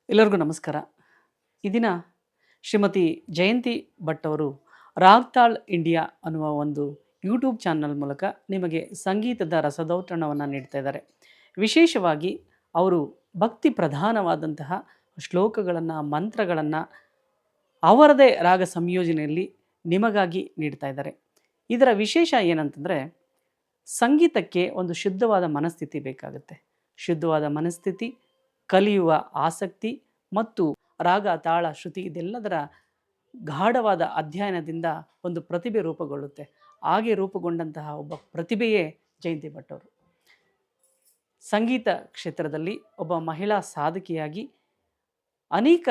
ಎಲ್ಲರಿಗೂ ನಮಸ್ಕಾರ. ಈ ದಿನ ಶ್ರೀಮತಿ ಜಯಂತಿ ಭಟ್ ಅವರು ರಾಗ್ತಾಳ್ ಇಂಡಿಯಾ ಅನ್ನುವ ಒಂದು ಯೂಟ್ಯೂಬ್ ಚಾನಲ್ ಮೂಲಕ ನಿಮಗೆ ಸಂಗೀತದ ರಸದೌತಣವನ್ನು ನೀಡ್ತಾ ಇದ್ದಾರೆ. ವಿಶೇಷವಾಗಿ ಅವರು ಭಕ್ತಿ ಪ್ರಧಾನವಾದಂತಹ ಶ್ಲೋಕಗಳನ್ನು, ಮಂತ್ರಗಳನ್ನು ಅವರದೇ ರಾಗ ಸಂಯೋಜನೆಯಲ್ಲಿ ನಿಮಗಾಗಿ ನೀಡ್ತಾ ಇದ್ದಾರೆ. ಇದರ ವಿಶೇಷ ಏನಂತಂದರೆ, ಸಂಗೀತಕ್ಕೆ ಒಂದು ಶುದ್ಧವಾದ ಮನಸ್ಥಿತಿ ಬೇಕಾಗುತ್ತೆ. ಶುದ್ಧವಾದ ಮನಸ್ಥಿತಿ, ಕಲಿಯುವ ಆಸಕ್ತಿ ಮತ್ತು ರಾಗ, ತಾಳ, ಶ್ರುತಿ ಇದೆಲ್ಲದರ ಗಾಢವಾದ ಅಧ್ಯಯನದಿಂದ ಒಂದು ಪ್ರತಿಭೆ ರೂಪುಗೊಳ್ಳುತ್ತೆ. ಹಾಗೆ ರೂಪುಗೊಂಡಂತಹ ಒಬ್ಬ ಪ್ರತಿಭೆಯೇ ಜಯಂತಿ ಭಟ್ ಅವರು. ಸಂಗೀತ ಕ್ಷೇತ್ರದಲ್ಲಿ ಒಬ್ಬ ಮಹಿಳಾ ಸಾಧಕಿಯಾಗಿ ಅನೇಕ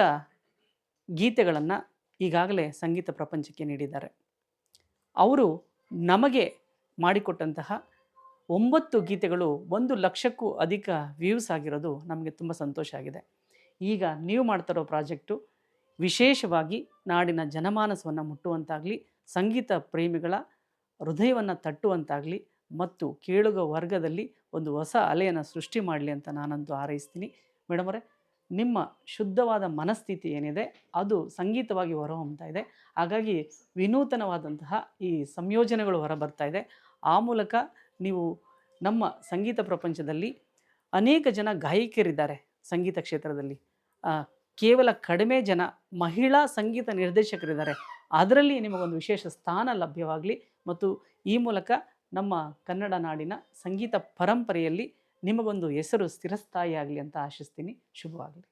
ಗೀತೆಗಳನ್ನು ಈಗಾಗಲೇ ಸಂಗೀತ ಪ್ರಪಂಚಕ್ಕೆ ನೀಡಿದ್ದಾರೆ. ಅವರು ನಮಗೆ ಮಾಡಿಕೊಟ್ಟಂತಹ 9 ಗೀತೆಗಳು 1,00,000ಕ್ಕೂ ಅಧಿಕ ವ್ಯೂಸ್ ಆಗಿರೋದು ನಮಗೆ ತುಂಬ ಸಂತೋಷ ಆಗಿದೆ. ಈಗ ನೀವು ಮಾಡ್ತಿರೋ ಪ್ರಾಜೆಕ್ಟು ವಿಶೇಷವಾಗಿ ನಾಡಿನ ಜನಮಾನಸವನ್ನು ಮುಟ್ಟುವಂತಾಗಲಿ, ಸಂಗೀತ ಪ್ರೇಮಿಗಳ ಹೃದಯವನ್ನು ತಟ್ಟುವಂತಾಗಲಿ ಮತ್ತು ಕೇಳುಗ ವರ್ಗದಲ್ಲಿ ಒಂದು ಹೊಸ ಅಲೆಯನ್ನು ಸೃಷ್ಟಿ ಮಾಡಲಿ ಅಂತ ನಾನಂತೂ ಹಾರೈಸ್ತೀನಿ. ಮೇಡಮ್ ಅವರೇ, ನಿಮ್ಮ ಶುದ್ಧವಾದ ಮನಸ್ಥಿತಿ ಏನಿದೆ ಅದು ಸಂಗೀತವಾಗಿ ಹೊರಹೊಮ್ತಾ ಇದೆ. ಹಾಗಾಗಿ ವಿನೂತನವಾದಂತಹ ಈ ಸಂಯೋಜನೆಗಳು ಹೊರಬರ್ತಾ ಇದೆ. ಆ ಮೂಲಕ ನೀವು ನಮ್ಮ ಸಂಗೀತ ಪ್ರಪಂಚದಲ್ಲಿ ಅನೇಕ ಜನ ಗಾಯಕಿಯರಿದ್ದಾರೆ. ಸಂಗೀತ ಕ್ಷೇತ್ರದಲ್ಲಿ ಕೇವಲ ಕಡಿಮೆ ಜನ ಮಹಿಳಾ ಸಂಗೀತ ನಿರ್ದೇಶಕರಿದ್ದಾರೆ. ಅದರಲ್ಲಿ ನಿಮಗೊಂದು ವಿಶೇಷ ಸ್ಥಾನ ಲಭ್ಯವಾಗಲಿ ಮತ್ತು ಈ ಮೂಲಕ ನಮ್ಮ ಕನ್ನಡ ನಾಡಿನ ಸಂಗೀತ ಪರಂಪರೆಯಲ್ಲಿ ನಿಮಗೊಂದು ಹೆಸರು ಸ್ಥಿರಸ್ಥಾಯಿಯಾಗಲಿ ಅಂತ ಆಶಿಸ್ತೀನಿ. ಶುಭವಾಗಲಿ.